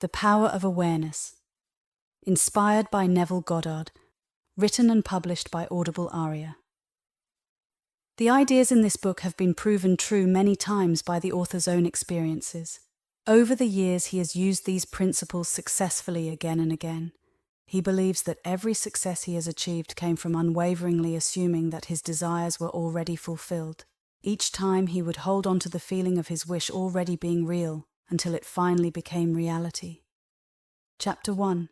The Power of Awareness. Inspired by Neville Goddard. Written and published by Audible Aria. The ideas in this book have been proven true many times by the author's own experiences. Over the years, he has used these principles successfully again and again. He believes that every success he has achieved came from unwaveringly assuming that his desires were already fulfilled. Each time he would hold on to the feeling of his wish already being real until it finally became reality. Chapter 1.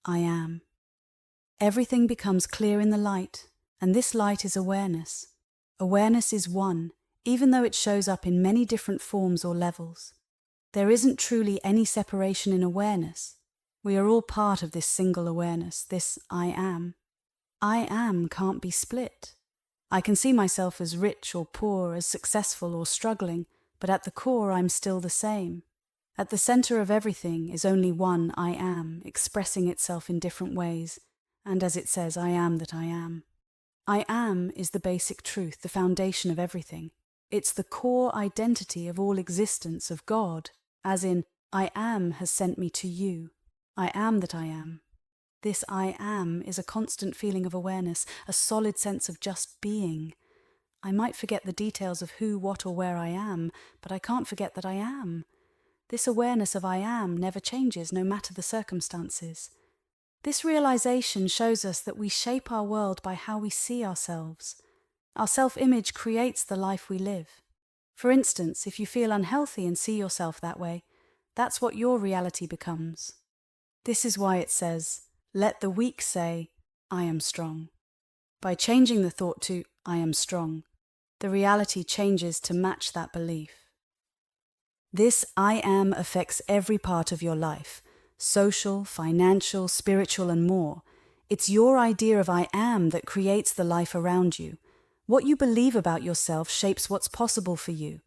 I Am. Everything becomes clear in the light, and this light is awareness. Awareness is one, even though it shows up in many different forms or levels. There isn't truly any separation in awareness. We are all part of this single awareness, this I am. I am can't be split. I can see myself as rich or poor, as successful or struggling, but at the core I'm still the same. At the center of everything is only one I am, expressing itself in different ways, and as it says, I am that I am. I am is the basic truth, the foundation of everything. It's the core identity of all existence, of God, as in, I am has sent me to you. I am that I am. This I am is a constant feeling of awareness, a solid sense of just being. I might forget the details of who, what, or where I am, but I can't forget that I am. This awareness of I am never changes, no matter the circumstances. This realization shows us that we shape our world by how we see ourselves. Our self-image creates the life we live. For instance, if you feel unhealthy and see yourself that way, that's what your reality becomes. This is why it says, let the weak say, I am strong. By changing the thought to, I am strong, the reality changes to match that belief. This I am affects every part of your life. Social, financial, spiritual, and more. It's your idea of I am that creates the life around you. What you believe about yourself shapes what's possible for you.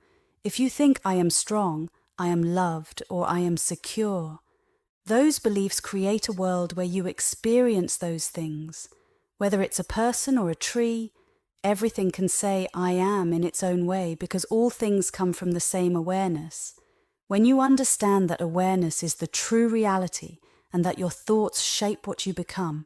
If you think I am strong, I am loved, or I am secure, those beliefs create a world where you experience those things. Whether it's a person or a tree, everything can say I am in its own way because all things come from the same awareness. When you understand that awareness is the true reality and that your thoughts shape what you become,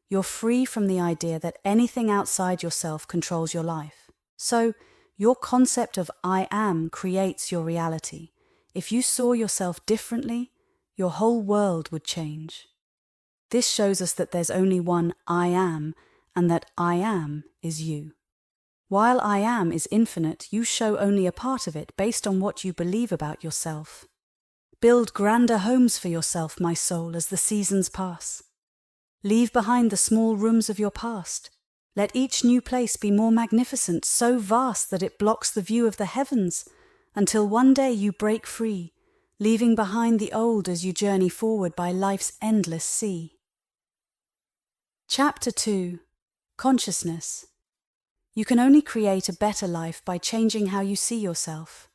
you're free from the idea that anything outside yourself controls your life. So, your concept of I am creates your reality. If you saw yourself differently, your whole world would change. This shows us that there's only one I am, and that I am is you. While I am is infinite, you show only a part of it based on what you believe about yourself. Build grander homes for yourself, my soul, as the seasons pass. Leave behind the small rooms of your past. Let each new place be more magnificent, so vast that it blocks the view of the heavens, until one day you break free, leaving behind the old as you journey forward by life's endless sea. Chapter 2. Consciousness. You can only create a better life by changing how you see yourself.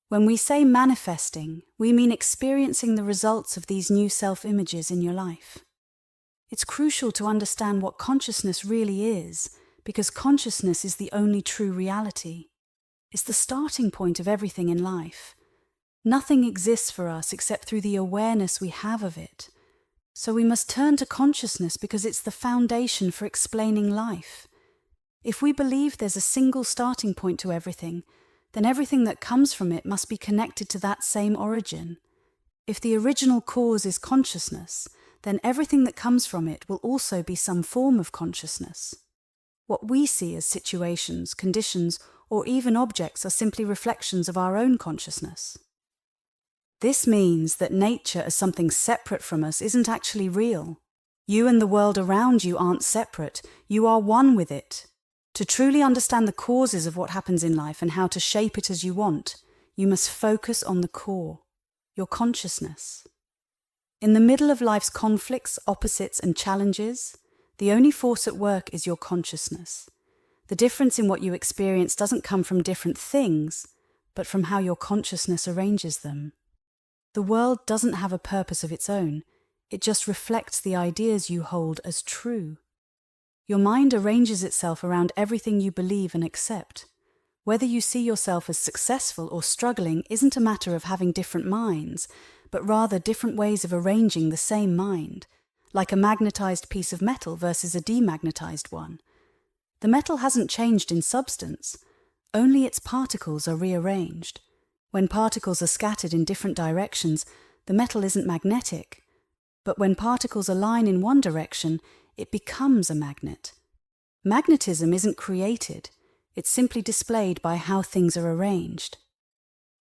When we say manifesting, we mean experiencing the results of these new self-images in your life. It's crucial to understand what consciousness really is, because consciousness is the only true reality. It's the starting point of everything in life. Nothing exists for us except through the awareness we have of it. So we must turn to consciousness because it's the foundation for explaining life. If we believe there's a single starting point to everything, then everything that comes from it must be connected to that same origin. If the original cause is consciousness, then everything that comes from it will also be some form of consciousness. What we see as situations, conditions, or even objects are simply reflections of our own consciousness. This means that nature as something separate from us isn't actually real. You and the world around you aren't separate, you are one with it. To truly understand the causes of what happens in life and how to shape it as you want, you must focus on the core, your consciousness. In the middle of life's conflicts, opposites, and challenges, the only force at work is your consciousness. The difference in what you experience doesn't come from different things, but from how your consciousness arranges them. The world doesn't have a purpose of its own, it just reflects the ideas you hold as true. Your mind arranges itself around everything you believe and accept. Whether you see yourself as successful or struggling isn't a matter of having different minds, but rather different ways of arranging the same mind, like a magnetized piece of metal versus a demagnetized one. The metal hasn't changed in substance, only its particles are rearranged. When particles are scattered in different directions, the metal isn't magnetic, but when particles align in one direction, it becomes a magnet. Magnetism isn't created, it's simply displayed by how things are arranged.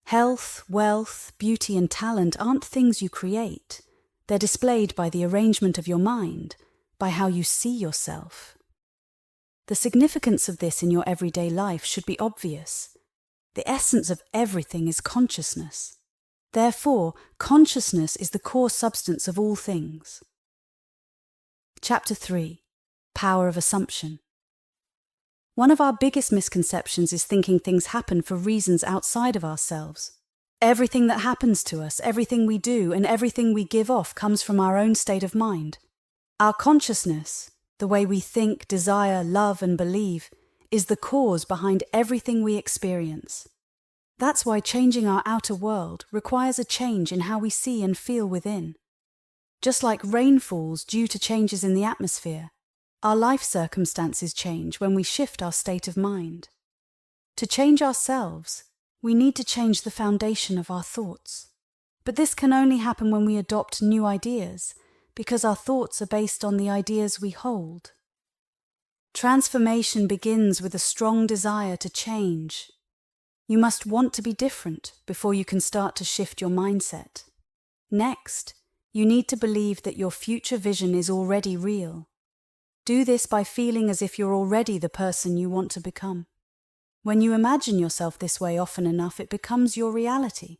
Health, wealth, beauty, and talent aren't things you create. They're displayed by the arrangement of your mind, by how you see yourself. The significance of this in your everyday life should be obvious. The essence of everything is consciousness. Therefore, consciousness is the core substance of all things. Chapter 3. Power of Assumption. One of our biggest misconceptions is thinking things happen for reasons outside of ourselves. Everything that happens to us, everything we do, and everything we give off comes from our own state of mind. Our consciousness, the way we think, desire, love, and believe, is the cause behind everything we experience. That's why changing our outer world requires a change in how we see and feel within. Just like rain falls due to changes in the atmosphere, our life circumstances change when we shift our state of mind. To change ourselves, we need to change the foundation of our thoughts. But this can only happen when we adopt new ideas, because our thoughts are based on the ideas we hold. Transformation begins with a strong desire to change. You must want to be different before you can start to shift your mindset. Next, you need to believe that your future vision is already real. Do this by feeling as if you're already the person you want to become. When you imagine yourself this way often enough, it becomes your reality.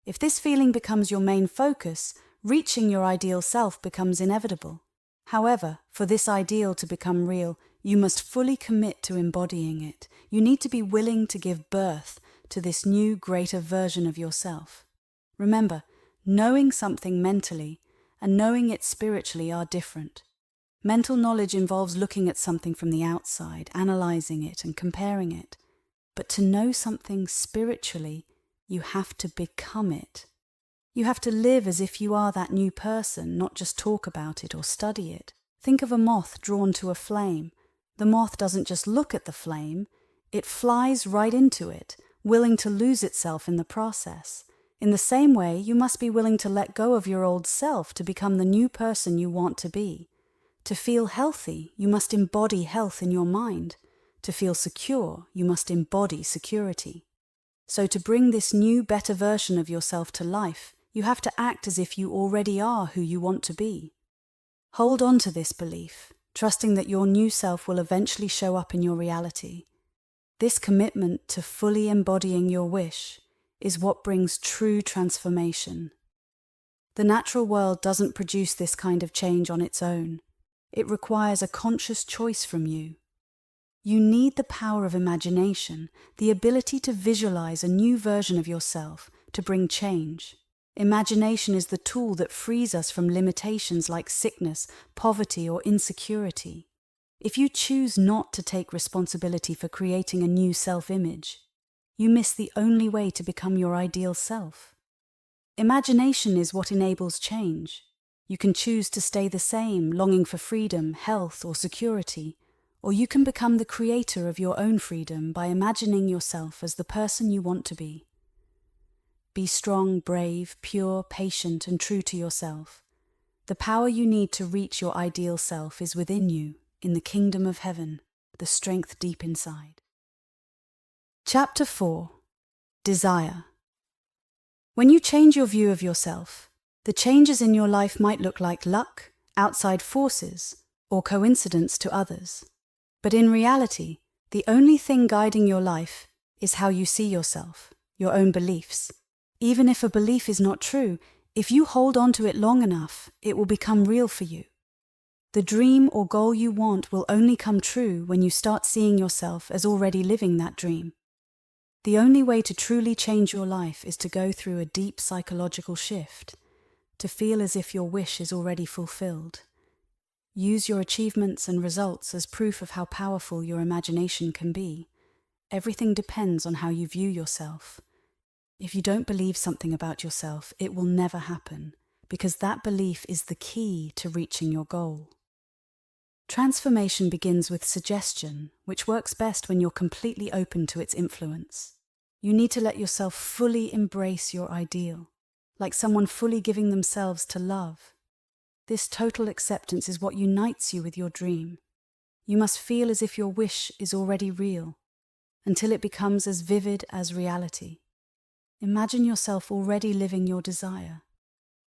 If this feeling becomes your main focus, reaching your ideal self becomes inevitable. However, for this ideal to become real, you must fully commit to embodying it. You need to be willing to give birth to this new, greater version of yourself. Remember, knowing something mentally and knowing it spiritually are different. Mental knowledge involves looking at something from the outside, analyzing it and comparing it. But to know something spiritually, you have to become it. You have to live as if you are that new person, not just talk about it or study it. Think of a moth drawn to a flame. The moth doesn't just look at the flame, it flies right into it, willing to lose itself in the process. In the same way, you must be willing to let go of your old self to become the new person you want to be. To feel healthy, you must embody health in your mind. To feel secure, you must embody security. So to bring this new, better version of yourself to life, you have to act as if you already are who you want to be. Hold on to this belief, trusting that your new self will eventually show up in your reality. This commitment to fully embodying your wish is what brings true transformation. The natural world doesn't produce this kind of change on its own. It requires a conscious choice from you. You need the power of imagination, the ability to visualize a new version of yourself to bring change. Imagination is the tool that frees us from limitations like sickness, poverty, or insecurity. If you choose not to take responsibility for creating a new self-image, you miss the only way to become your ideal self. Imagination is what enables change. You can choose to stay the same, longing for freedom, health, or security, or you can become the creator of your own freedom by imagining yourself as the person you want to be. Be strong, brave, pure, patient, and true to yourself. The power you need to reach your ideal self is within you, in the kingdom of heaven, the strength deep inside. Chapter 4. Desire. When you change your view of yourself, the changes in your life might look like luck, outside forces, or coincidence to others. But in reality, the only thing guiding your life is how you see yourself, your own beliefs. Even if a belief is not true, if you hold on to it long enough, it will become real for you. The dream or goal you want will only come true when you start seeing yourself as already living that dream. The only way to truly change your life is to go through a deep psychological shift, to feel as if your wish is already fulfilled. Use your achievements and results as proof of how powerful your imagination can be. Everything depends on how you view yourself. If you don't believe something about yourself, it will never happen, because that belief is the key to reaching your goal. Transformation begins with suggestion, which works best when you're completely open to its influence. You need to let yourself fully embrace your ideal, like someone fully giving themselves to love. This total acceptance is what unites you with your dream. You must feel as if your wish is already real, until it becomes as vivid as reality. Imagine yourself already living your desire.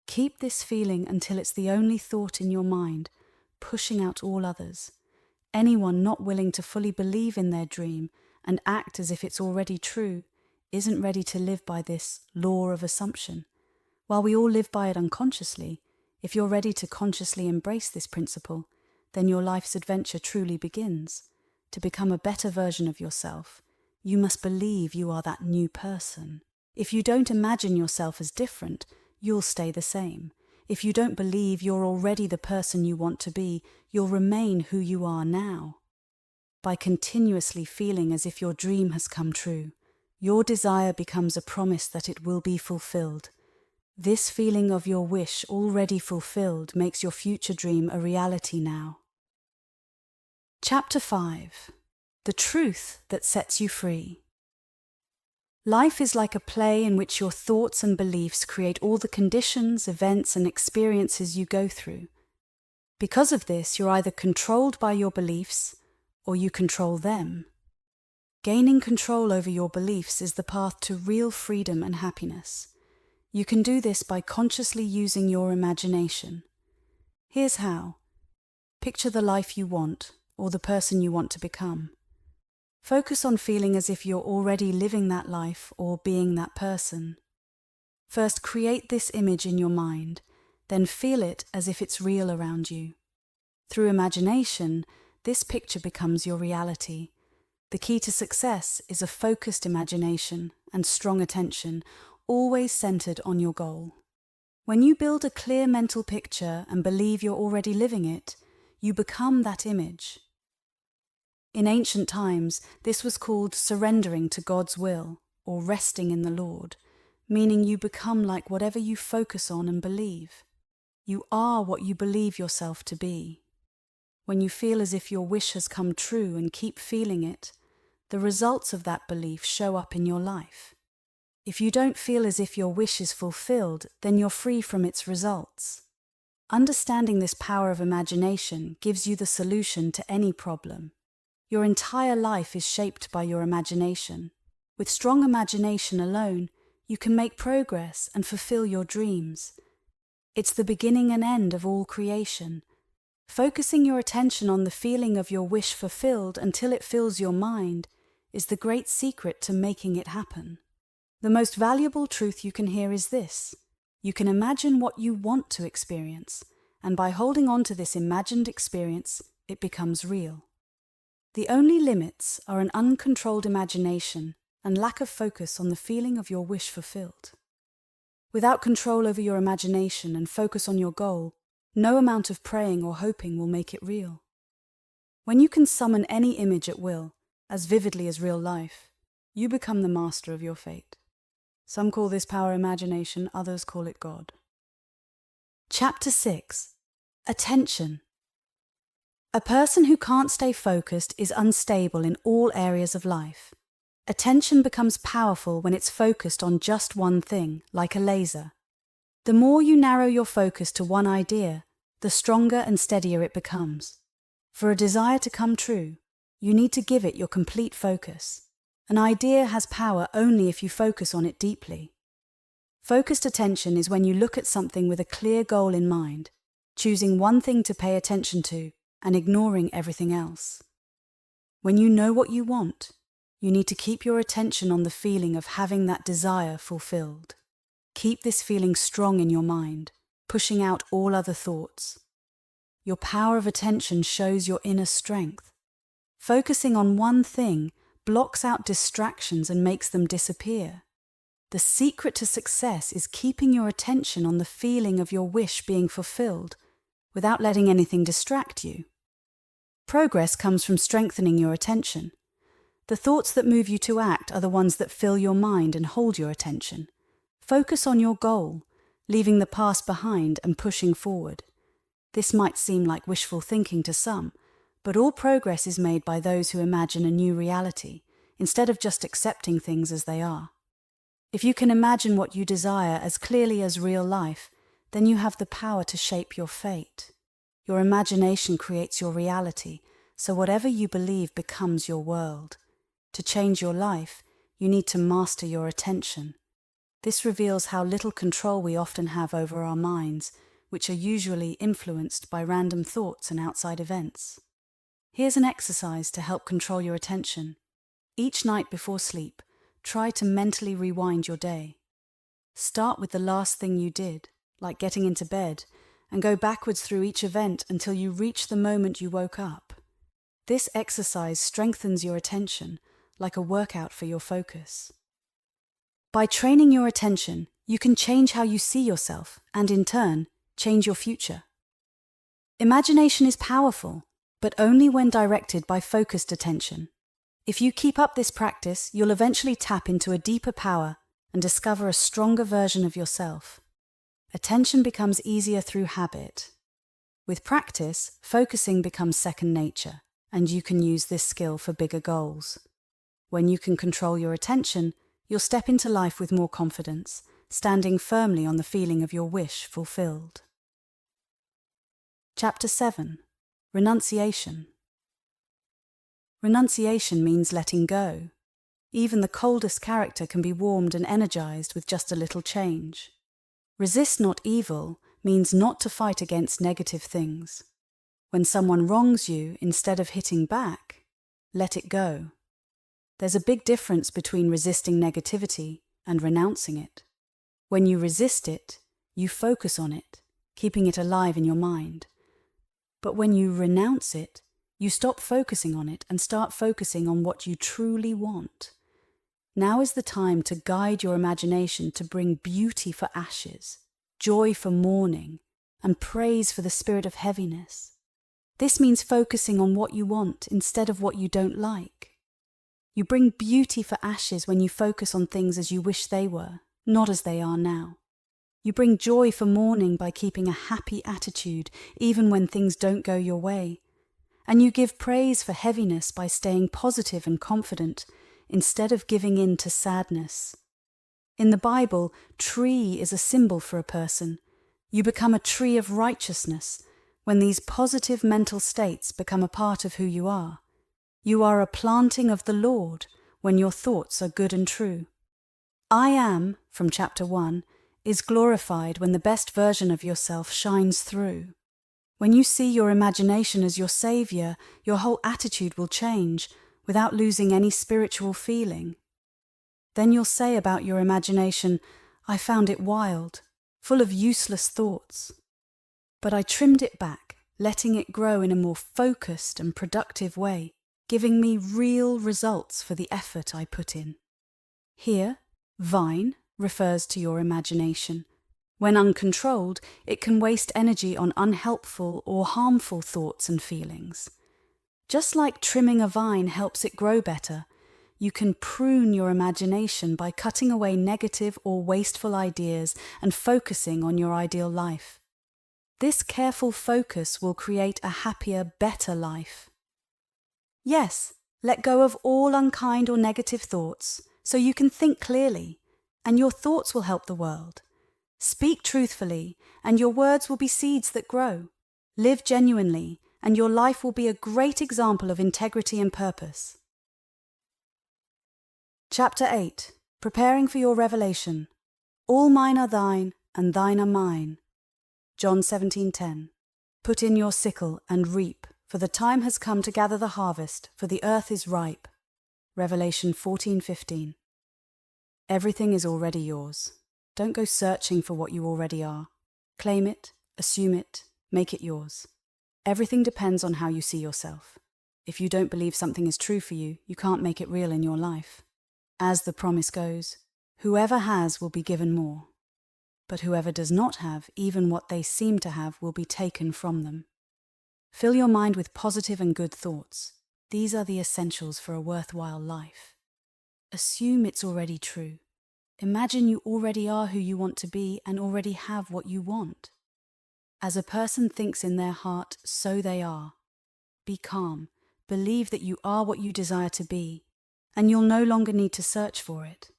Keep this feeling until it's the only thought in your mind, pushing out all others. Anyone not willing to fully believe in their dream and act as if it's already true isn't ready to live by this law of assumption. While we all live by it unconsciously, if you're ready to consciously embrace this principle, then your life's adventure truly begins. To become a better version of yourself, you must believe you are that new person. If you don't imagine yourself as different, you'll stay the same. If you don't believe you're already the person you want to be, you'll remain who you are now. By continuously feeling as if your dream has come true, your desire becomes a promise that it will be fulfilled. This feeling of your wish already fulfilled makes your future dream a reality now. Chapter 5. The Truth That Sets You Free. Life is like a play in which your thoughts and beliefs create all the conditions, events, and experiences you go through. Because of this, you're either controlled by your beliefs or you control them. Gaining control over your beliefs is the path to real freedom and happiness. You can do this by consciously using your imagination. Here's how. Picture the life you want or the person you want to become. Focus on feeling as if you're already living that life or being that person. First, create this image in your mind, then feel it as if it's real around you. Through imagination, this picture becomes your reality. The key to success is a focused imagination and strong attention, always centered on your goal. When you build a clear mental picture and believe you're already living it, you become that image. In ancient times, this was called surrendering to God's will, or resting in the Lord, meaning you become like whatever you focus on and believe. You are what you believe yourself to be. When you feel as if your wish has come true and keep feeling it, the results of that belief show up in your life. If you don't feel as if your wish is fulfilled, then you're free from its results. Understanding this power of imagination gives you the solution to any problem. Your entire life is shaped by your imagination. With strong imagination alone, you can make progress and fulfill your dreams. It's the beginning and end of all creation. Focusing your attention on the feeling of your wish fulfilled until it fills your mind is the great secret to making it happen. The most valuable truth you can hear is this: you can imagine what you want to experience, and by holding on to this imagined experience, it becomes real. The only limits are an uncontrolled imagination and lack of focus on the feeling of your wish fulfilled. Without control over your imagination and focus on your goal, no amount of praying or hoping will make it real. When you can summon any image at will, as vividly as real life, you become the master of your fate. Some call this power imagination, others call it God. Chapter 6. Attention. A person who can't stay focused is unstable in all areas of life. Attention becomes powerful when it's focused on just one thing, like a laser. The more you narrow your focus to one idea, the stronger and steadier it becomes. For a desire to come true, you need to give it your complete focus. An idea has power only if you focus on it deeply. Focused attention is when you look at something with a clear goal in mind, choosing one thing to pay attention to and ignoring everything else. When you know what you want, you need to keep your attention on the feeling of having that desire fulfilled. Keep this feeling strong in your mind, pushing out all other thoughts. Your power of attention shows your inner strength. Focusing on one thing blocks out distractions and makes them disappear. The secret to success is keeping your attention on the feeling of your wish being fulfilled without letting anything distract you. Progress comes from strengthening your attention. The thoughts that move you to act are the ones that fill your mind and hold your attention. Focus on your goal, leaving the past behind and pushing forward. This might seem like wishful thinking to some, but all progress is made by those who imagine a new reality, instead of just accepting things as they are. If you can imagine what you desire as clearly as real life, then you have the power to shape your fate. Your imagination creates your reality, so whatever you believe becomes your world. To change your life, you need to master your attention. This reveals how little control we often have over our minds, which are usually influenced by random thoughts and outside events. Here's an exercise to help control your attention. Each night before sleep, try to mentally rewind your day. Start with the last thing you did, like getting into bed, and go backwards through each event until you reach the moment you woke up. This exercise strengthens your attention, like a workout for your focus. By training your attention, you can change how you see yourself and, in turn, change your future. Imagination is powerful, but only when directed by focused attention. If you keep up this practice, you'll eventually tap into a deeper power and discover a stronger version of yourself. Attention becomes easier through habit. With practice, focusing becomes second nature, and you can use this skill for bigger goals. When you can control your attention, you'll step into life with more confidence, standing firmly on the feeling of your wish fulfilled. Chapter 7. Renunciation. Renunciation means letting go. Even the coldest character can be warmed and energized with just a little change. Resist not evil means not to fight against negative things. When someone wrongs you, instead of hitting back, let it go. There's a big difference between resisting negativity and renouncing it. When you resist it, you focus on it, keeping it alive in your mind. But when you renounce it, you stop focusing on it and start focusing on what you truly want. Now is the time to guide your imagination to bring beauty for ashes, joy for mourning, and praise for the spirit of heaviness. This means focusing on what you want instead of what you don't like. You bring beauty for ashes when you focus on things as you wish they were, not as they are now. You bring joy for mourning by keeping a happy attitude even when things don't go your way. And you give praise for heaviness by staying positive and confident instead of giving in to sadness. In the Bible, tree is a symbol for a person. You become a tree of righteousness when these positive mental states become a part of who you are. You are a planting of the Lord when your thoughts are good and true. I am, from chapter 1, is glorified when the best version of yourself shines through. When you see your imagination as your savior, your whole attitude will change without losing any spiritual feeling. Then you'll say about your imagination, I found it wild, full of useless thoughts. But I trimmed it back, letting it grow in a more focused and productive way, giving me real results for the effort I put in. Here, vine refers to your imagination. When uncontrolled, it can waste energy on unhelpful or harmful thoughts and feelings. Just like trimming a vine helps it grow better, you can prune your imagination by cutting away negative or wasteful ideas and focusing on your ideal life. This careful focus will create a happier, better life. Yes, let go of all unkind or negative thoughts so you can think clearly, and your thoughts will help the world. Speak truthfully, and your words will be seeds that grow. Live genuinely, and your life will be a great example of integrity and purpose. Chapter 8. Preparing for your revelation. All mine are thine, and thine are mine. John 17:10. Put in your sickle and reap, for the time has come to gather the harvest, for the earth is ripe. Revelation 14:15. Everything is already yours. Don't go searching for what you already are. Claim it, assume it, make it yours. Everything depends on how you see yourself. If you don't believe something is true for you, you can't make it real in your life. As the promise goes, whoever has will be given more. But whoever does not have, even what they seem to have, will be taken from them. Fill your mind with positive and good thoughts. These are the essentials for a worthwhile life. Assume it's already true. Imagine you already are who you want to be and already have what you want. As a person thinks in their heart, so they are. Be calm. Believe that you are what you desire to be, and you'll no longer need to search for it.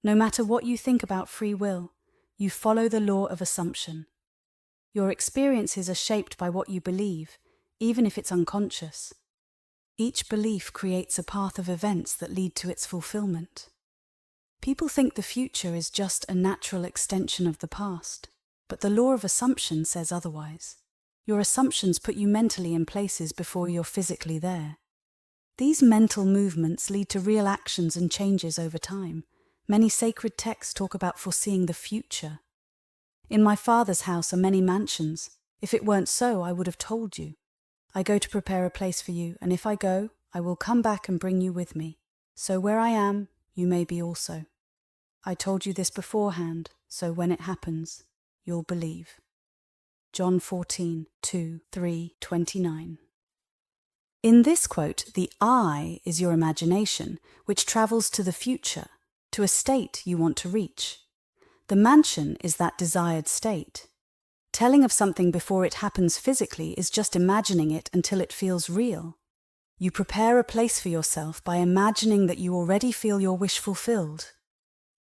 No matter what you think about free will, you follow the law of assumption. Your experiences are shaped by what you believe, even if it's unconscious. Each belief creates a path of events that lead to its fulfillment. People think the future is just a natural extension of the past, but the law of assumption says otherwise. Your assumptions put you mentally in places before you're physically there. These mental movements lead to real actions and changes over time. Many sacred texts talk about foreseeing the future. In my Father's house are many mansions. If it weren't so, I would have told you. I go to prepare a place for you, and if I go, I will come back and bring you with me. So where I am, you may be also. I told you this beforehand, so when it happens, you'll believe. John 14, 2, 3, 29. In this quote, the I is your imagination, which travels to the future, to a state you want to reach. The mansion is that desired state. Telling of something before it happens physically is just imagining it until it feels real. You prepare a place for yourself by imagining that you already feel your wish fulfilled.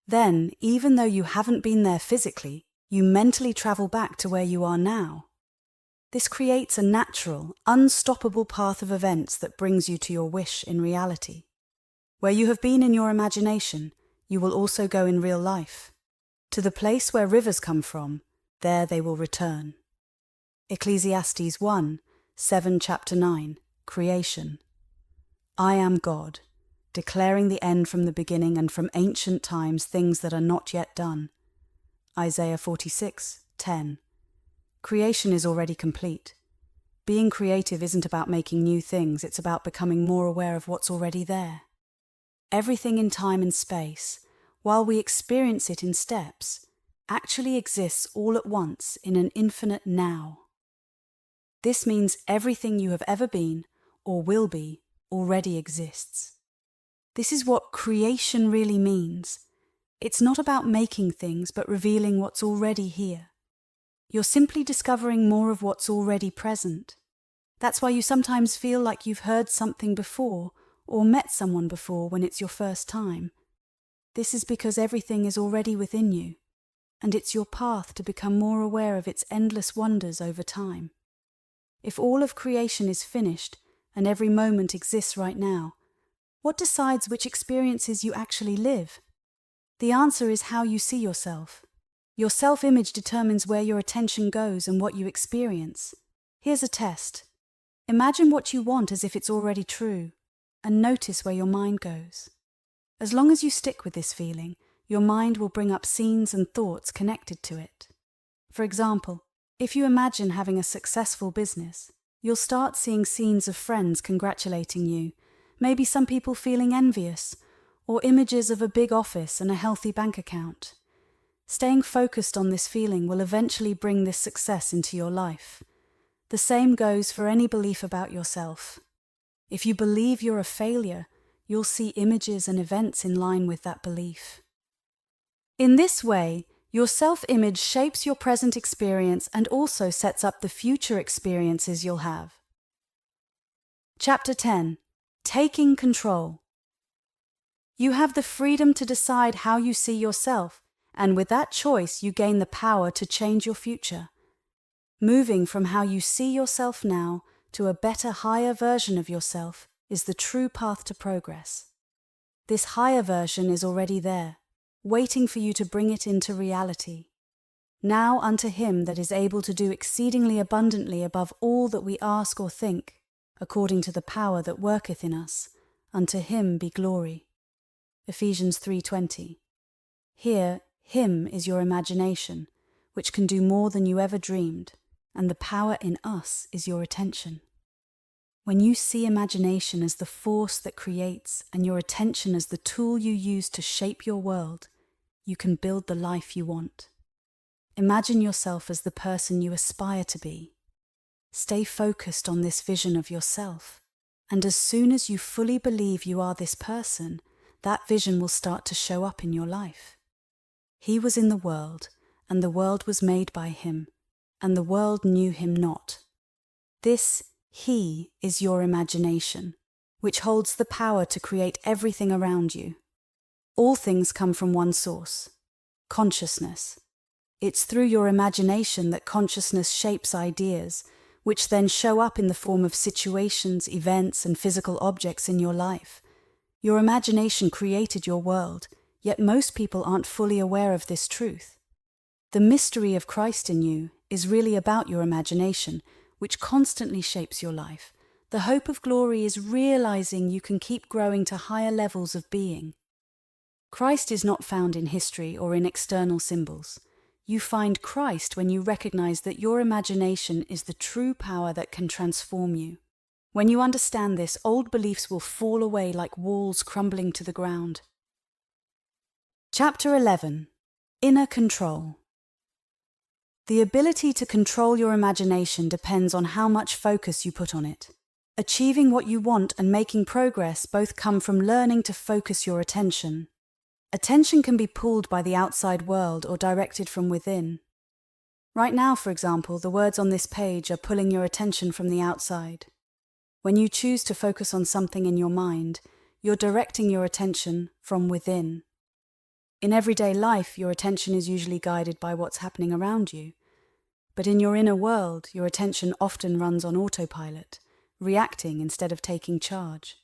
Then, even though you haven't been there physically, you mentally travel back to where you are now. This creates a natural, unstoppable path of events that brings you to your wish in reality. Where you have been in your imagination, you will also go in real life. To the place where rivers come from, there they will return. Ecclesiastes 1, 7, chapter 9, Creation. I am God, declaring the end from the beginning and from ancient times things that are not yet done. Isaiah 46, 10. Creation is already complete. Being creative isn't about making new things, it's about becoming more aware of what's already there. Everything in time and space, while we experience it in steps, actually exists all at once in an infinite now. This means everything you have ever been, or will be, already exists. This is what creation really means. It's not about making things, but revealing what's already here. You're simply discovering more of what's already present. That's why you sometimes feel like you've heard something before, or met someone before when it's your first time. This is because everything is already within you, and it's your path to become more aware of its endless wonders over time. If all of creation is finished, and every moment exists right now, what decides which experiences you actually live? The answer is how you see yourself. Your self-image determines where your attention goes and what you experience. Here's a test. Imagine what you want as if it's already true, and notice where your mind goes. As long as you stick with this feeling, your mind will bring up scenes and thoughts connected to it. For example, if you imagine having a successful business, you'll start seeing scenes of friends congratulating you, maybe some people feeling envious, or images of a big office and a healthy bank account. Staying focused on this feeling will eventually bring this success into your life. The same goes for any belief about yourself. If you believe you're a failure, you'll see images and events in line with that belief. In this way, your self-image shapes your present experience and also sets up the future experiences you'll have. Chapter 10. Taking control. You have the freedom to decide how you see yourself, and with that choice you gain the power to change your future. Moving from how you see yourself now to a better, higher version of yourself is the true path to progress. This higher version is already there, waiting for you to bring it into reality. Now unto him that is able to do exceedingly abundantly above all that we ask or think, according to the power that worketh in us, unto him be glory. Ephesians 3:20. Here, him is your imagination, which can do more than you ever dreamed, and the power in us is your attention. When you see imagination as the force that creates and your attention as the tool you use to shape your world, you can build the life you want. Imagine yourself as the person you aspire to be. Stay focused on this vision of yourself, And as soon as you fully believe you are this person, that vision will start to show up in your life. He was in the world, and the world was made by him, and the world knew him not. This he is your imagination, which holds the power to create everything around you. All things come from one source, consciousness. It's through your imagination that consciousness shapes ideas, which then show up in the form of situations, events, and physical objects in your life. Your imagination created your world, yet most people aren't fully aware of this truth. The mystery of Christ in you is really about your imagination, which constantly shapes your life. The hope of glory is realizing you can keep growing to higher levels of being. Christ is not found in history or in external symbols. You find Christ when you recognize that your imagination is the true power that can transform you. When you understand this, old beliefs will fall away like walls crumbling to the ground. Chapter 11. Inner Control. The ability to control your imagination depends on how much focus you put on it. Achieving what you want and making progress both come from learning to focus your attention. Attention can be pulled by the outside world or directed from within. Right now, for example, the words on this page are pulling your attention from the outside. When you choose to focus on something in your mind, you're directing your attention from within. In everyday life, your attention is usually guided by what's happening around you. But in your inner world, your attention often runs on autopilot, reacting instead of taking charge.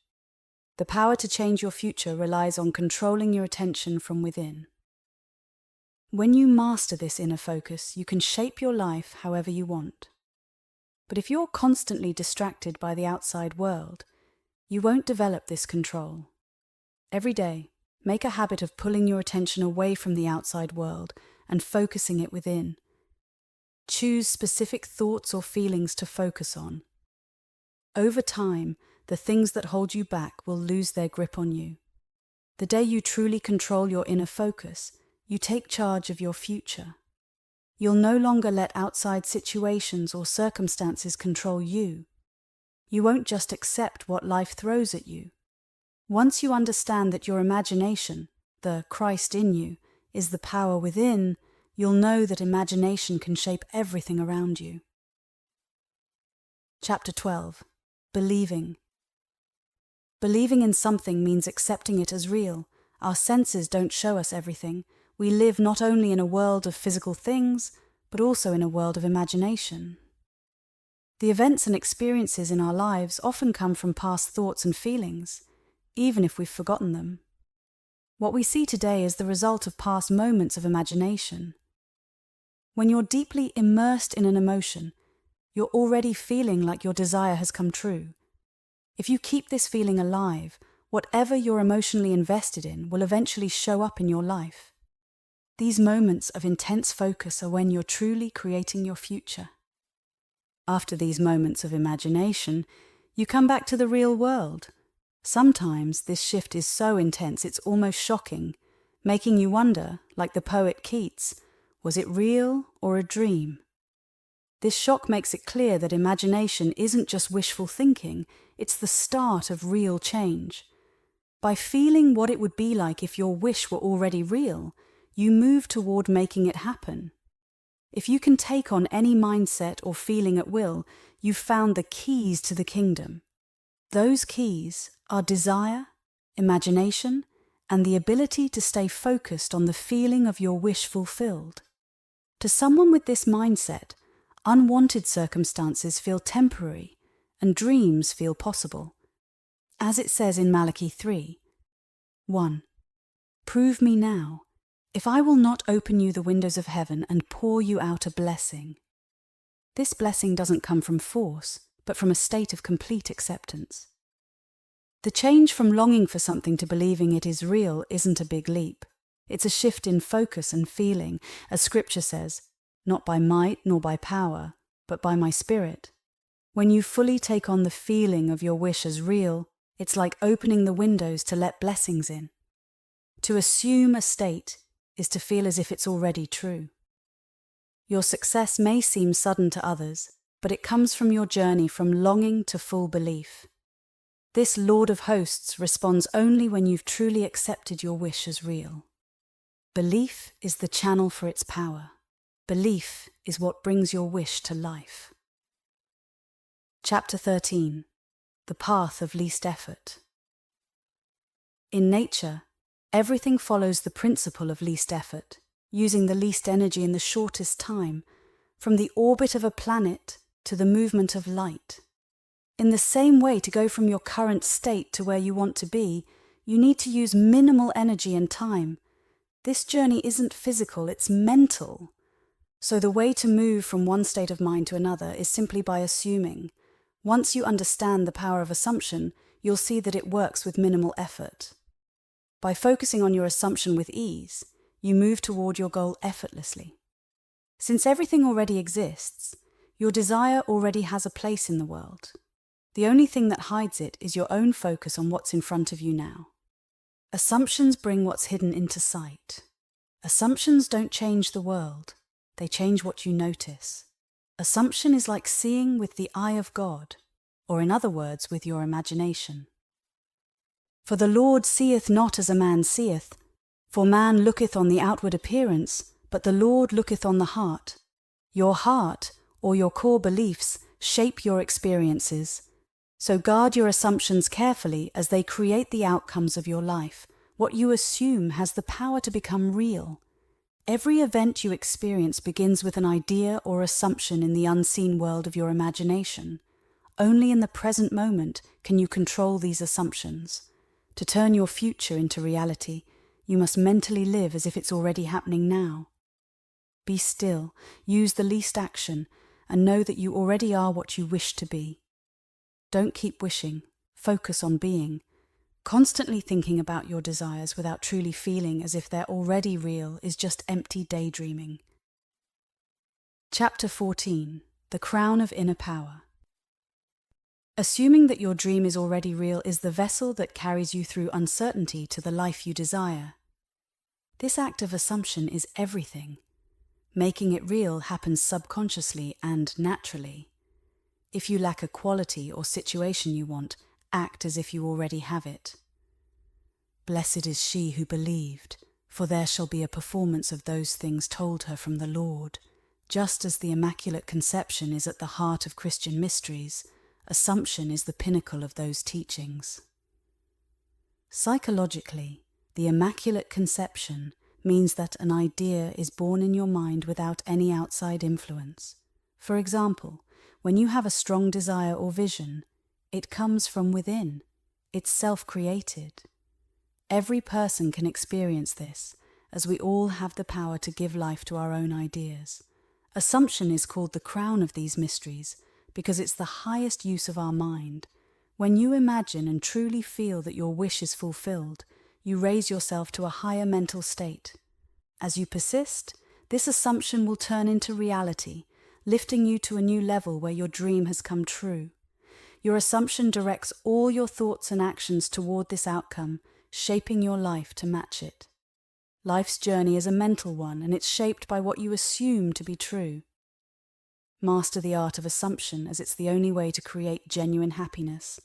The power to change your future relies on controlling your attention from within. When you master this inner focus, you can shape your life however you want. But if you're constantly distracted by the outside world, you won't develop this control. Every day, make a habit of pulling your attention away from the outside world and focusing it within. Choose specific thoughts or feelings to focus on. Over time, the things that hold you back will lose their grip on you. The day you truly control your inner focus, you take charge of your future. You'll no longer let outside situations or circumstances control you. You won't just accept what life throws at you. Once you understand that your imagination, the Christ in you, is the power within, you'll know that imagination can shape everything around you. Chapter 12. Believing. Believing in something means accepting it as real. Our senses don't show us everything. We live not only in a world of physical things, but also in a world of imagination. The events and experiences in our lives often come from past thoughts and feelings, even if we've forgotten them. What we see today is the result of past moments of imagination. When you're deeply immersed in an emotion, you're already feeling like your desire has come true. If you keep this feeling alive, whatever you're emotionally invested in will eventually show up in your life. These moments of intense focus are when you're truly creating your future. After these moments of imagination, you come back to the real world. Sometimes this shift is so intense it's almost shocking, making you wonder, like the poet Keats, was it real or a dream? This shock makes it clear that imagination isn't just wishful thinking, it's the start of real change. By feeling what it would be like if your wish were already real, you move toward making it happen. If you can take on any mindset or feeling at will, you've found the keys to the kingdom. Those keys are desire, imagination, and the ability to stay focused on the feeling of your wish fulfilled. To someone with this mindset, unwanted circumstances feel temporary and dreams feel possible. As it says in Malachi 3, 1. Prove me now, if I will not open you the windows of heaven and pour you out a blessing. This blessing doesn't come from force, but from a state of complete acceptance. The change from longing for something to believing it is real isn't a big leap. It's a shift in focus and feeling, as Scripture says, not by might nor by power, but by my Spirit. When you fully take on the feeling of your wish as real, it's like opening the windows to let blessings in. To assume a state is to feel as if it's already true. Your success may seem sudden to others, but it comes from your journey from longing to full belief. This Lord of Hosts responds only when you've truly accepted your wish as real. Belief is the channel for its power. Belief is what brings your wish to life. Chapter 13. The Path of Least Effort. In nature, everything follows the principle of least effort, using the least energy in the shortest time, from the orbit of a planet to the movement of light. In the same way, to go from your current state to where you want to be, you need to use minimal energy and time. This journey isn't physical, it's mental. So the way to move from one state of mind to another is simply by assuming. Once you understand the power of assumption, you'll see that it works with minimal effort. By focusing on your assumption with ease, you move toward your goal effortlessly. Since everything already exists, your desire already has a place in the world. The only thing that hides it is your own focus on what's in front of you now. Assumptions bring what's hidden into sight. Assumptions don't change the world, they change what you notice. Assumption is like seeing with the eye of God, or in other words, with your imagination. For the Lord seeth not as a man seeth, for man looketh on the outward appearance, but the Lord looketh on the heart. Your heart, or your core beliefs, shape your experiences. So guard your assumptions carefully as they create the outcomes of your life. What you assume has the power to become real. Every event you experience begins with an idea or assumption in the unseen world of your imagination. Only in the present moment can you control these assumptions. To turn your future into reality, you must mentally live as if it's already happening now. Be still, use the least action, and know that you already are what you wish to be. Don't keep wishing, focus on being. Constantly thinking about your desires without truly feeling as if they're already real is just empty daydreaming. Chapter 14. The Crown of Inner Power. Assuming that your dream is already real is the vessel that carries you through uncertainty to the life you desire. This act of assumption is everything. Making it real happens subconsciously and naturally. If you lack a quality or situation you want, act as if you already have it. Blessed is she who believed, for there shall be a performance of those things told her from the Lord. Just as the Immaculate Conception is at the heart of Christian mysteries, assumption is the pinnacle of those teachings. Psychologically, the Immaculate Conception means that an idea is born in your mind without any outside influence. For example, when you have a strong desire or vision, it comes from within. It's self-created. Every person can experience this, as we all have the power to give life to our own ideas. Assumption is called the crown of these mysteries because it's the highest use of our mind. When you imagine and truly feel that your wish is fulfilled, you raise yourself to a higher mental state. As you persist, this assumption will turn into reality, lifting you to a new level where your dream has come true. Your assumption directs all your thoughts and actions toward this outcome, shaping your life to match it. Life's journey is a mental one, and it's shaped by what you assume to be true. Master the art of assumption, as it's the only way to create genuine happiness.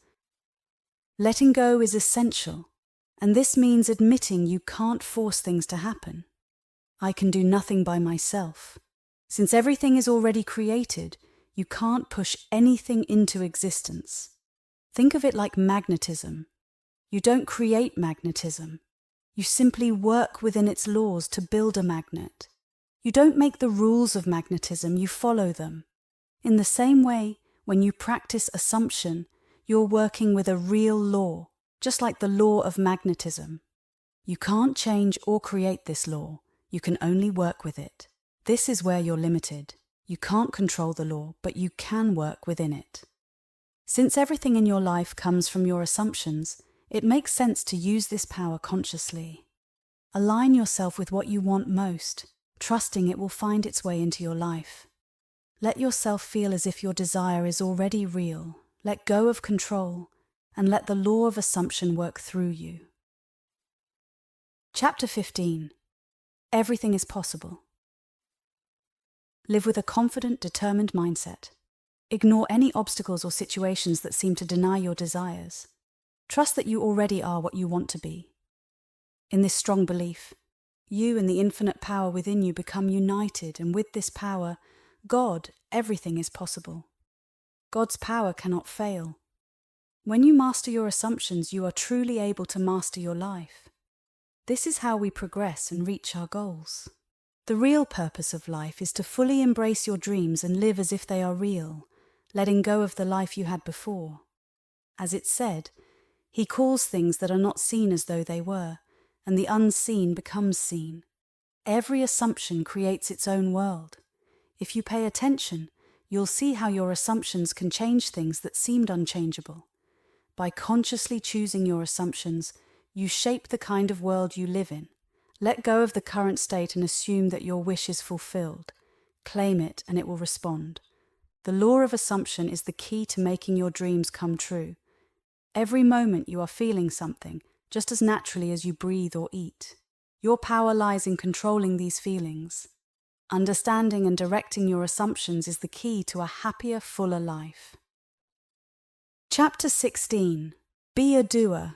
Letting go is essential, and this means admitting you can't force things to happen. I can do nothing by myself. Since everything is already created, you can't push anything into existence. Think of it like magnetism. You don't create magnetism. You simply work within its laws to build a magnet. You don't make the rules of magnetism, you follow them. In the same way, when you practice assumption, you're working with a real law, just like the law of magnetism. You can't change or create this law, you can only work with it. This is where you're limited. You can't control the law, but you can work within it. Since everything in your life comes from your assumptions, it makes sense to use this power consciously. Align yourself with what you want most, trusting it will find its way into your life. Let yourself feel as if your desire is already real. Let go of control, and let the law of assumption work through you. Chapter 15. Everything is possible. Live with a confident, determined mindset. Ignore any obstacles or situations that seem to deny your desires. Trust that you already are what you want to be. In this strong belief, you and the infinite power within you become united, and with this power, God, everything is possible. God's power cannot fail. When you master your assumptions, you are truly able to master your life. This is how we progress and reach our goals. The real purpose of life is to fully embrace your dreams and live as if they are real, letting go of the life you had before. As it said, He calls things that are not seen as though they were, and the unseen becomes seen. Every assumption creates its own world. If you pay attention, you'll see how your assumptions can change things that seemed unchangeable. By consciously choosing your assumptions, you shape the kind of world you live in. Let go of the current state and assume that your wish is fulfilled. Claim it and it will respond. The law of assumption is the key to making your dreams come true. Every moment you are feeling something, just as naturally as you breathe or eat. Your power lies in controlling these feelings. Understanding and directing your assumptions is the key to a happier, fuller life. Chapter 16. Be a doer.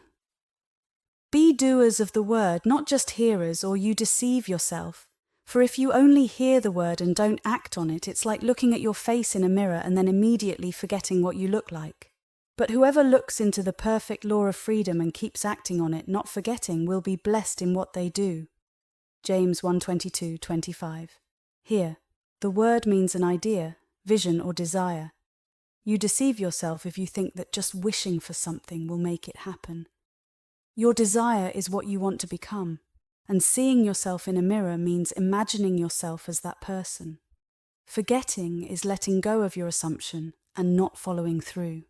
Be doers of the word, not just hearers, or you deceive yourself. For if you only hear the word and don't act on it, it's like looking at your face in a mirror and then immediately forgetting what you look like. But whoever looks into the perfect law of freedom and keeps acting on it, not forgetting, will be blessed in what they do. James 1:22-25. Here, the word means an idea, vision, or desire. You deceive yourself if you think that just wishing for something will make it happen. Your desire is what you want to become, and seeing yourself in a mirror means imagining yourself as that person. Forgetting is letting go of your assumption and not following through.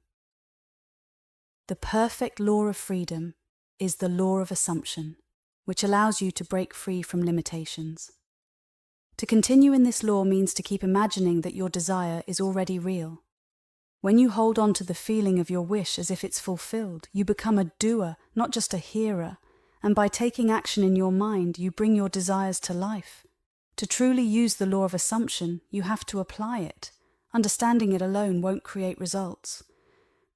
The perfect law of freedom is the law of assumption, which allows you to break free from limitations. To continue in this law means to keep imagining that your desire is already real. When you hold on to the feeling of your wish as if it's fulfilled, you become a doer, not just a hearer, and by taking action in your mind, you bring your desires to life. To truly use the law of assumption, you have to apply it. Understanding it alone won't create results.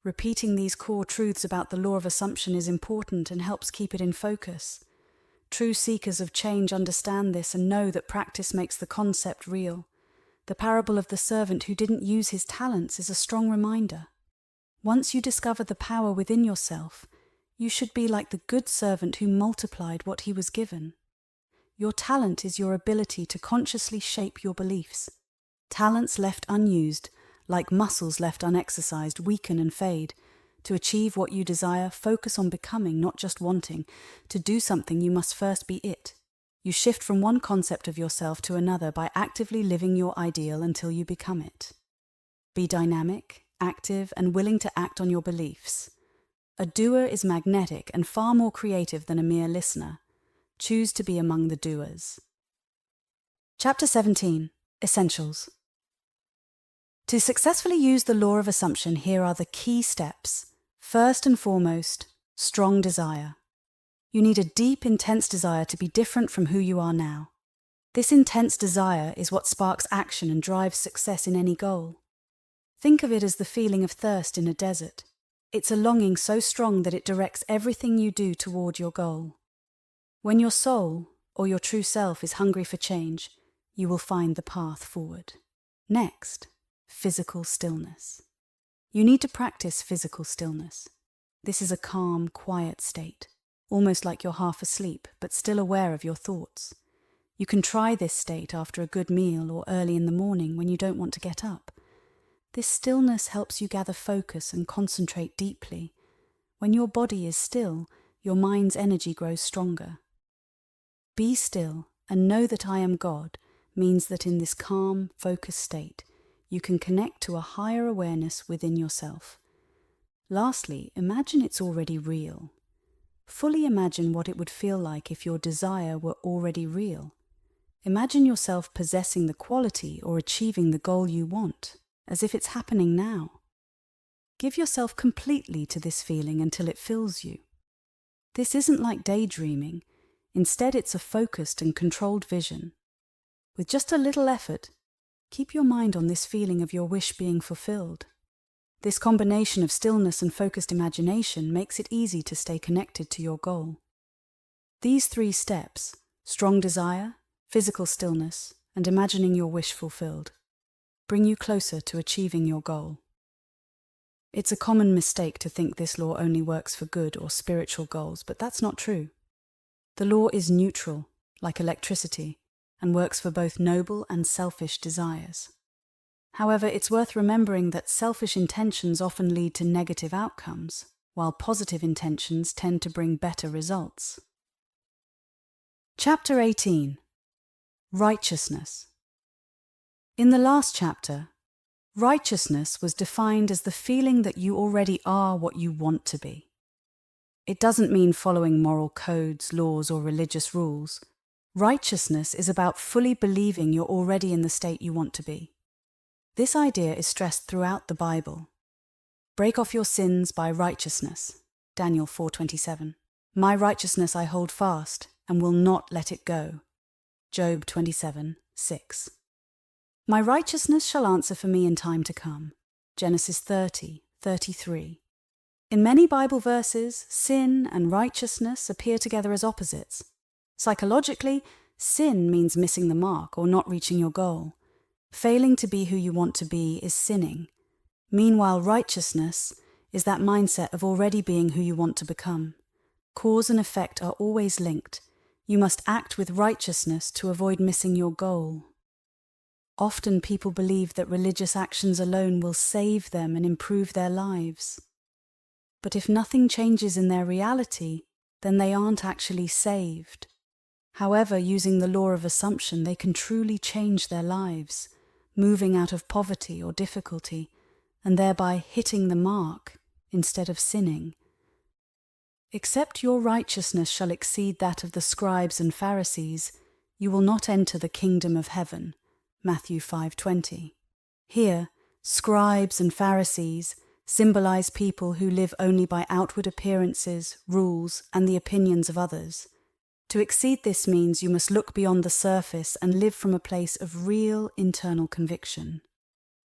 Repeating these core truths about the law of assumption is important and helps keep it in focus. True seekers of change understand this and know that practice makes the concept real. The parable of the servant who didn't use his talents is a strong reminder. Once you discover the power within yourself, you should be like the good servant who multiplied what he was given. Your talent is your ability to consciously shape your beliefs. Talents left unused, like muscles left unexercised, weaken and fade. To achieve what you desire, focus on becoming, not just wanting. To do something, you must first be it. You shift from one concept of yourself to another by actively living your ideal until you become it. Be dynamic, active, and willing to act on your beliefs. A doer is magnetic and far more creative than a mere listener. Choose to be among the doers. Chapter 17. Essentials. To successfully use the law of assumption, here are the key steps. First and foremost, strong desire. You need a deep, intense desire to be different from who you are now. This intense desire is what sparks action and drives success in any goal. Think of it as the feeling of thirst in a desert. It's a longing so strong that it directs everything you do toward your goal. When your soul, or your true self, is hungry for change, you will find the path forward. Next, physical stillness. You need to practice physical stillness. This is a calm, quiet state, almost like you're half asleep, but still aware of your thoughts. You can try this state after a good meal or early in the morning when you don't want to get up. This stillness helps you gather focus and concentrate deeply. When your body is still, your mind's energy grows stronger. Be still and know that I am God means that in this calm, focused state, you can connect to a higher awareness within yourself. Lastly, imagine it's already real. Fully imagine what it would feel like if your desire were already real. Imagine yourself possessing the quality or achieving the goal you want, as if it's happening now. Give yourself completely to this feeling until it fills you. This isn't like daydreaming. Instead, it's a focused and controlled vision. With just a little effort, keep your mind on this feeling of your wish being fulfilled. This combination of stillness and focused imagination makes it easy to stay connected to your goal. These 3 steps, strong desire, physical stillness, and imagining your wish fulfilled, bring you closer to achieving your goal. It's a common mistake to think this law only works for good or spiritual goals, but that's not true. The law is neutral, like electricity, and works for both noble and selfish desires. However, it's worth remembering that selfish intentions often lead to negative outcomes, while positive intentions tend to bring better results. Chapter 18. Righteousness. In the last chapter, righteousness was defined as the feeling that you already are what you want to be. It doesn't mean following moral codes, laws, or religious rules. Righteousness is about fully believing you're already in the state you want to be. This idea is stressed throughout the Bible. Break off your sins by righteousness. Daniel 4:27. My righteousness I hold fast and will not let it go. Job 27:6. My righteousness shall answer for me in time to come. Genesis 30:33. In many Bible verses, sin and righteousness appear together as opposites. Psychologically, sin means missing the mark or not reaching your goal. Failing to be who you want to be is sinning. Meanwhile, righteousness is that mindset of already being who you want to become. Cause and effect are always linked. You must act with righteousness to avoid missing your goal. Often people believe that religious actions alone will save them and improve their lives. But if nothing changes in their reality, then they aren't actually saved. However, using the law of assumption, they can truly change their lives, moving out of poverty or difficulty, and thereby hitting the mark instead of sinning. Except your righteousness shall exceed that of the scribes and Pharisees, you will not enter the kingdom of heaven. Matthew 5:20. Here, scribes and Pharisees symbolize people who live only by outward appearances, rules, and the opinions of others. To exceed this means you must look beyond the surface and live from a place of real internal conviction.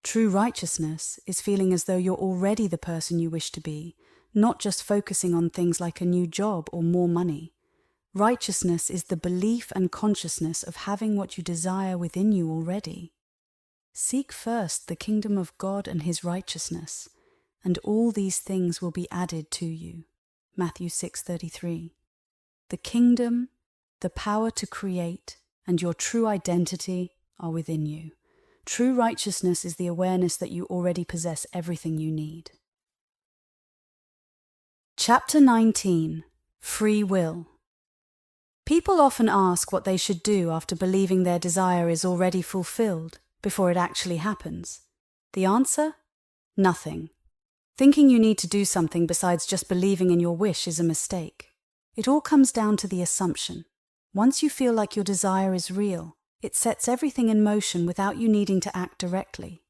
True righteousness is feeling as though you're already the person you wish to be, not just focusing on things like a new job or more money. Righteousness is the belief and consciousness of having what you desire within you already. Seek first the kingdom of God and his righteousness, and all these things will be added to you. Matthew 6:33. The kingdom, the power to create, and your true identity are within you. True righteousness is the awareness that you already possess everything you need. Chapter 19. Free Will. People often ask what they should do after believing their desire is already fulfilled before it actually happens. The answer? Nothing. Thinking you need to do something besides just believing in your wish is a mistake. It all comes down to the assumption. Once you feel like your desire is real, it sets everything in motion without you needing to act directly.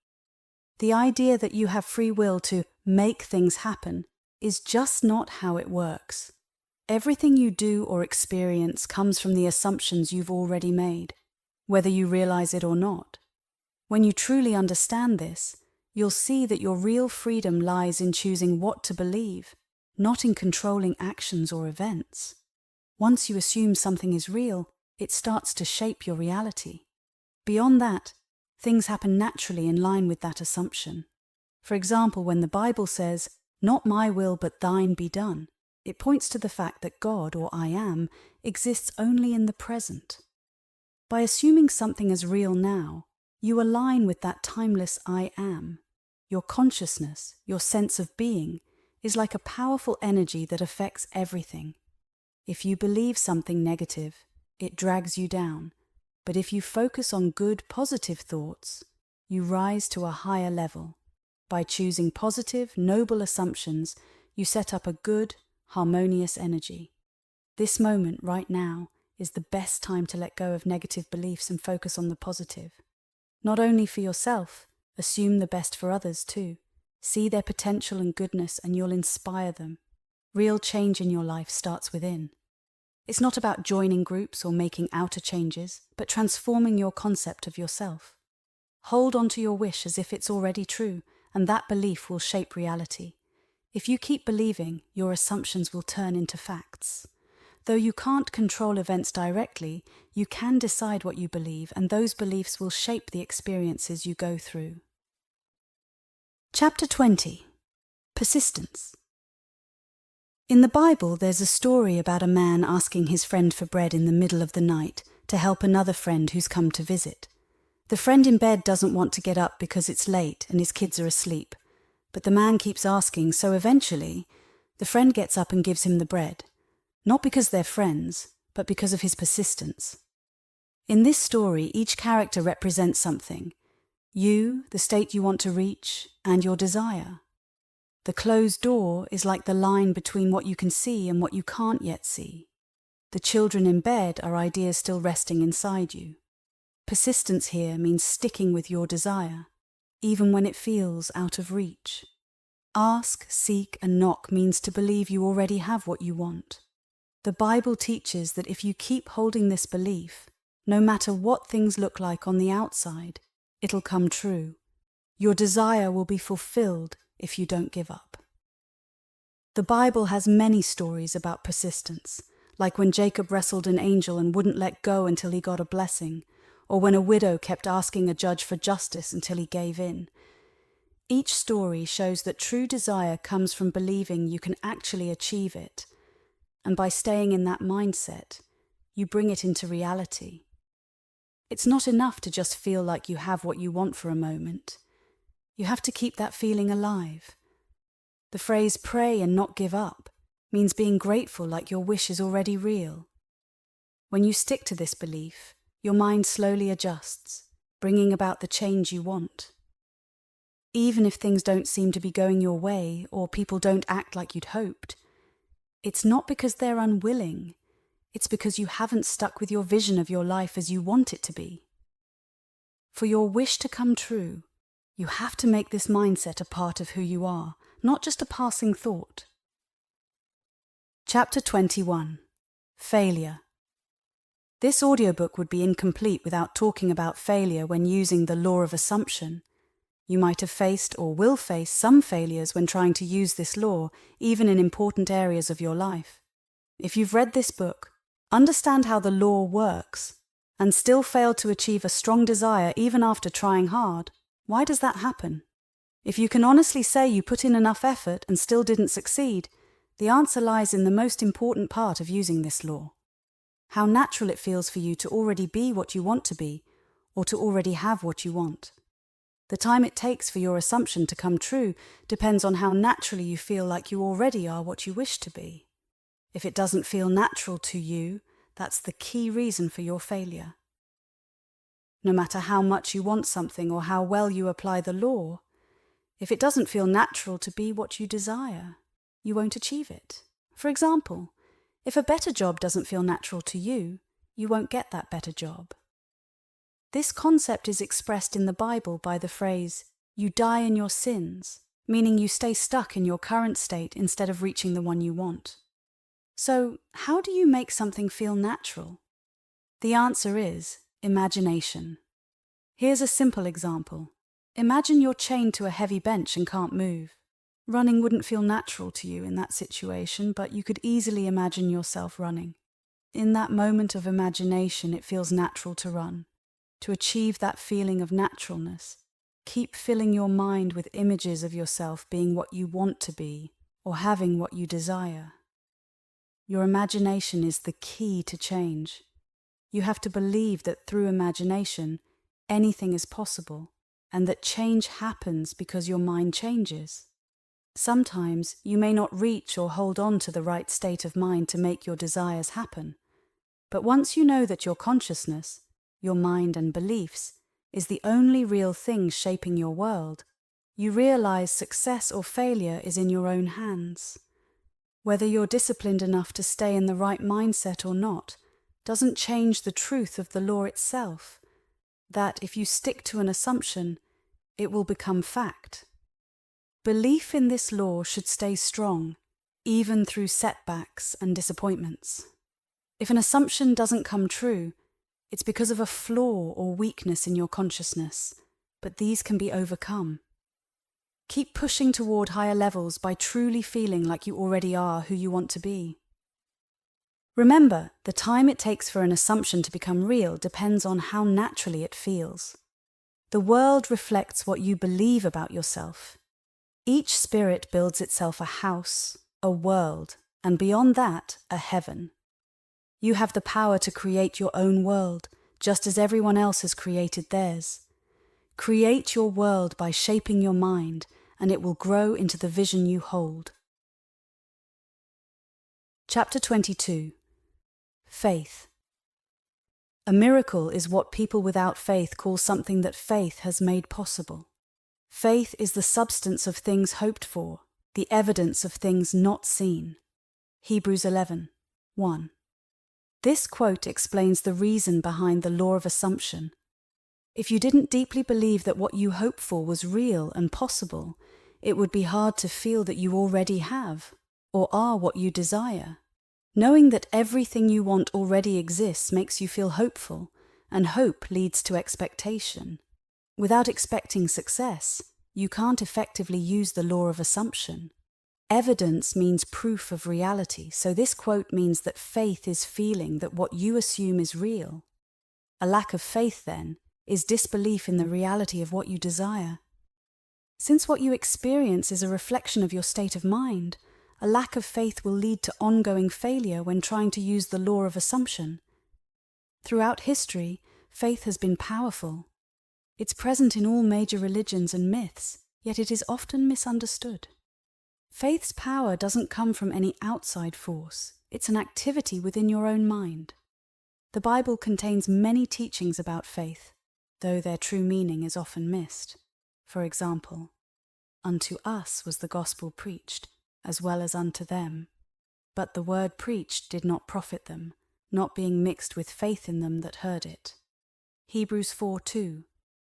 The idea that you have free will to make things happen is just not how it works. Everything you do or experience comes from the assumptions you've already made, whether you realize it or not. When you truly understand this, you'll see that your real freedom lies in choosing what to believe, not in controlling actions or events. Once you assume something is real, it starts to shape your reality. Beyond that, things happen naturally in line with that assumption. For example, when the Bible says, "Not my will but thine be done," it points to the fact that God, or I am, exists only in the present. By assuming something is real now, you align with that timeless I am. Your consciousness, your sense of being, is like a powerful energy that affects everything. If you believe something negative, it drags you down. But if you focus on good, positive thoughts, you rise to a higher level. By choosing positive, noble assumptions, you set up a good, harmonious energy. This moment, right now, is the best time to let go of negative beliefs and focus on the positive. Not only for yourself, assume the best for others too. See their potential and goodness and you'll inspire them. Real change in your life starts within. It's not about joining groups or making outer changes, but transforming your concept of yourself. Hold on to your wish as if it's already true, and that belief will shape reality. If you keep believing, your assumptions will turn into facts. Though you can't control events directly, you can decide what you believe, and those beliefs will shape the experiences you go through. Chapter 20. Persistence. In the Bible, there's a story about a man asking his friend for bread in the middle of the night to help another friend who's come to visit. The friend in bed doesn't want to get up because it's late and his kids are asleep, but the man keeps asking, so eventually, the friend gets up and gives him the bread. Not because they're friends, but because of his persistence. In this story, each character represents something. You, the state you want to reach, and your desire. The closed door is like the line between what you can see and what you can't yet see. The children in bed are ideas still resting inside you. Persistence here means sticking with your desire, even when it feels out of reach. Ask, seek, and knock means to believe you already have what you want. The Bible teaches that if you keep holding this belief, no matter what things look like on the outside, it'll come true. Your desire will be fulfilled if you don't give up. The Bible has many stories about persistence, like when Jacob wrestled an angel and wouldn't let go until he got a blessing, or when a widow kept asking a judge for justice until he gave in. Each story shows that true desire comes from believing you can actually achieve it, and by staying in that mindset, you bring it into reality. It's not enough to just feel like you have what you want for a moment. You have to keep that feeling alive. The phrase pray and not give up means being grateful like your wish is already real. When you stick to this belief, your mind slowly adjusts, bringing about the change you want. Even if things don't seem to be going your way or people don't act like you'd hoped, it's not because they're unwilling. It's because you haven't stuck with your vision of your life as you want it to be. For your wish to come true, you have to make this mindset a part of who you are, not just a passing thought. Chapter 21. Failure. This audiobook would be incomplete without talking about failure when using the law of assumption. You might have faced or will face some failures when trying to use this law, even in important areas of your life. If you've read this book, understand how the law works, and still fail to achieve a strong desire even after trying hard, why does that happen? If you can honestly say you put in enough effort and still didn't succeed, the answer lies in the most important part of using this law. How natural it feels for you to already be what you want to be, or to already have what you want. The time it takes for your assumption to come true depends on how naturally you feel like you already are what you wish to be. If it doesn't feel natural to you, that's the key reason for your failure. No matter how much you want something or how well you apply the law, if it doesn't feel natural to be what you desire, you won't achieve it. For example, if a better job doesn't feel natural to you, you won't get that better job. This concept is expressed in the Bible by the phrase, "You die in your sins," meaning you stay stuck in your current state instead of reaching the one you want. So, how do you make something feel natural? The answer is imagination. Here's a simple example. Imagine you're chained to a heavy bench and can't move. Running wouldn't feel natural to you in that situation, but you could easily imagine yourself running. In that moment of imagination, it feels natural to run. To achieve that feeling of naturalness, keep filling your mind with images of yourself being what you want to be or having what you desire. Your imagination is the key to change. You have to believe that through imagination, anything is possible, and that change happens because your mind changes. Sometimes you may not reach or hold on to the right state of mind to make your desires happen. But once you know that your consciousness, your mind and beliefs, is the only real thing shaping your world, you realize success or failure is in your own hands. Whether you're disciplined enough to stay in the right mindset or not doesn't change the truth of the law itself, that if you stick to an assumption, it will become fact. Belief in this law should stay strong, even through setbacks and disappointments. If an assumption doesn't come true, it's because of a flaw or weakness in your consciousness, but these can be overcome. Keep pushing toward higher levels by truly feeling like you already are who you want to be. Remember, the time it takes for an assumption to become real depends on how naturally it feels. The world reflects what you believe about yourself. Each spirit builds itself a house, a world, and beyond that, a heaven. You have the power to create your own world, just as everyone else has created theirs. Create your world by shaping your mind, and it will grow into the vision you hold. Chapter 22. Faith. A miracle is what people without faith call something that faith has made possible. Faith is the substance of things hoped for, the evidence of things not seen. Hebrews 11:1. This quote explains the reason behind the law of assumption. If you didn't deeply believe that what you hope for was real and possible, it would be hard to feel that you already have, or are what you desire. Knowing that everything you want already exists makes you feel hopeful, and hope leads to expectation. Without expecting success, you can't effectively use the law of assumption. Evidence means proof of reality, so this quote means that faith is feeling that what you assume is real. A lack of faith, then, is disbelief in the reality of what you desire. Since what you experience is a reflection of your state of mind, a lack of faith will lead to ongoing failure when trying to use the law of assumption. Throughout history, faith has been powerful. It's present in all major religions and myths, yet it is often misunderstood. Faith's power doesn't come from any outside force. It's an activity within your own mind. The Bible contains many teachings about faith, though their true meaning is often missed. For example, "Unto us was the gospel preached, as well as unto them. But the word preached did not profit them, not being mixed with faith in them that heard it." Hebrews 4:2.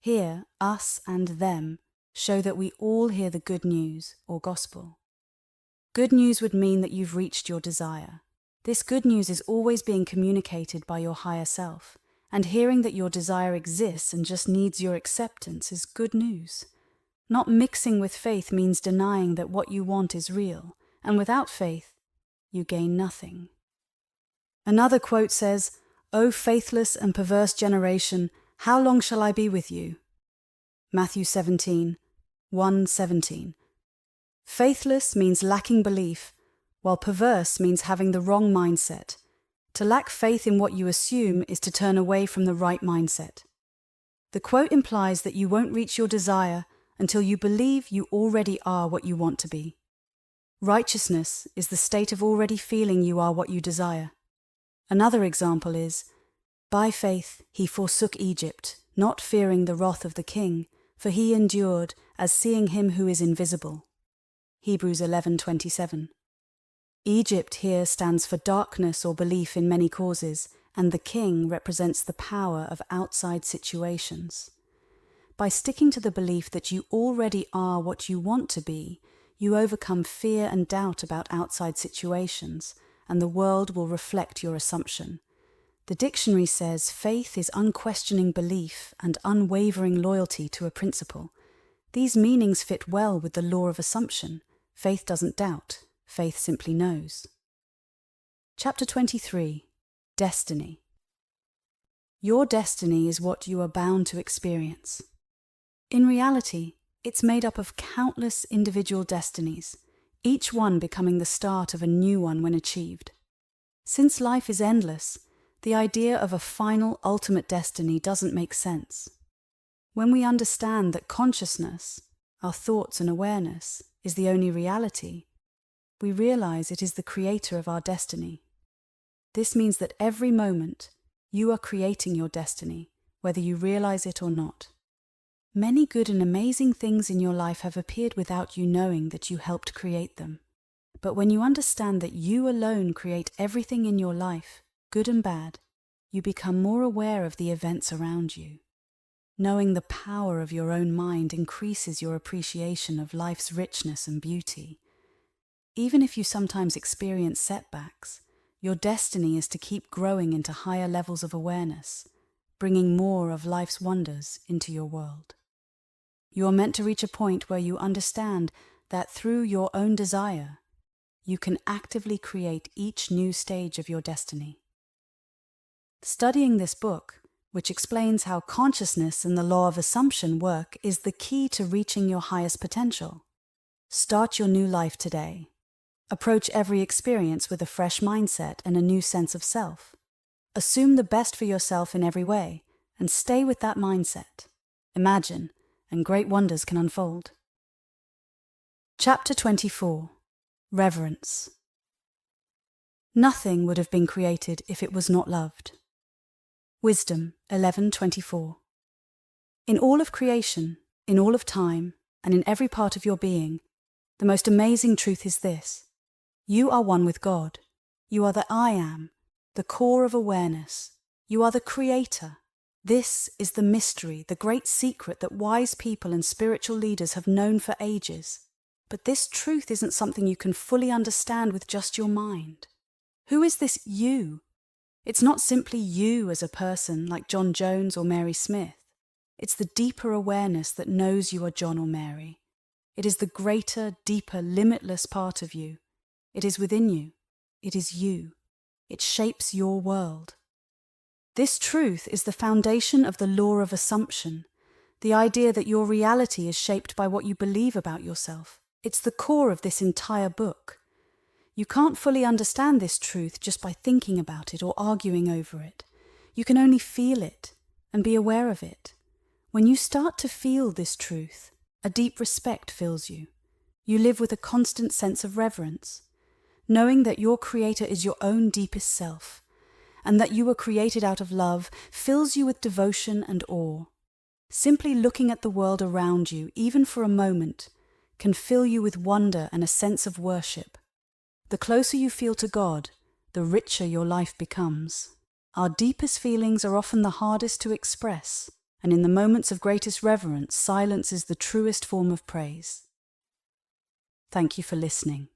Here, us and them show that we all hear the good news, or gospel. Good news would mean that you've reached your desire. This good news is always being communicated by your higher self, and hearing that your desire exists and just needs your acceptance is good news. Not mixing with faith means denying that what you want is real, and without faith, you gain nothing. Another quote says, "O faithless and perverse generation, how long shall I be with you?" Matthew 17:1-17. Faithless means lacking belief, while perverse means having the wrong mindset. To lack faith in what you assume is to turn away from the right mindset. The quote implies that you won't reach your desire until you believe you already are what you want to be. Righteousness is the state of already feeling you are what you desire. Another example is, "By faith he forsook Egypt, not fearing the wrath of the king, for he endured as seeing him who is invisible." Hebrews 11:27. Egypt here stands for darkness or belief in many causes, and the king represents the power of outside situations. By sticking to the belief that you already are what you want to be, you overcome fear and doubt about outside situations, and the world will reflect your assumption. The dictionary says faith is unquestioning belief and unwavering loyalty to a principle. These meanings fit well with the law of assumption. Faith doesn't doubt, faith simply knows. Chapter 23. Destiny. Your destiny is what you are bound to experience. In reality, it's made up of countless individual destinies, each one becoming the start of a new one when achieved. Since life is endless, the idea of a final, ultimate destiny doesn't make sense. When we understand that consciousness, our thoughts and awareness, is the only reality, we realize it is the creator of our destiny. This means that every moment, you are creating your destiny, whether you realize it or not. Many good and amazing things in your life have appeared without you knowing that you helped create them. But when you understand that you alone create everything in your life, good and bad, you become more aware of the events around you. Knowing the power of your own mind increases your appreciation of life's richness and beauty. Even if you sometimes experience setbacks, your destiny is to keep growing into higher levels of awareness, bringing more of life's wonders into your world. You are meant to reach a point where you understand that through your own desire, you can actively create each new stage of your destiny. Studying this book, which explains how consciousness and the law of assumption work, is the key to reaching your highest potential. Start your new life today. Approach every experience with a fresh mindset and a new sense of self. Assume the best for yourself in every way, and stay with that mindset. Imagine, and great wonders can unfold. Chapter 24. Reverence. Nothing would have been created if it was not loved. Wisdom 11:24. In all of creation, in all of time, and in every part of your being, the most amazing truth is this: you are one with God. You are the I Am, the core of awareness. You are the Creator. This is the mystery, the great secret that wise people and spiritual leaders have known for ages. But this truth isn't something you can fully understand with just your mind. Who is this you? It's not simply you as a person like John Jones or Mary Smith. It's the deeper awareness that knows you are John or Mary. It is the greater, deeper, limitless part of you. It is within you. It is you. It shapes your world. This truth is the foundation of the law of assumption, the idea that your reality is shaped by what you believe about yourself. It's the core of this entire book. You can't fully understand this truth just by thinking about it or arguing over it. You can only feel it and be aware of it. When you start to feel this truth, a deep respect fills you. You live with a constant sense of reverence, knowing that your Creator is your own deepest self, and that you were created out of love fills you with devotion and awe. Simply looking at the world around you, even for a moment, can fill you with wonder and a sense of worship. The closer you feel to God, the richer your life becomes. Our deepest feelings are often the hardest to express, and in the moments of greatest reverence, silence is the truest form of praise. Thank you for listening.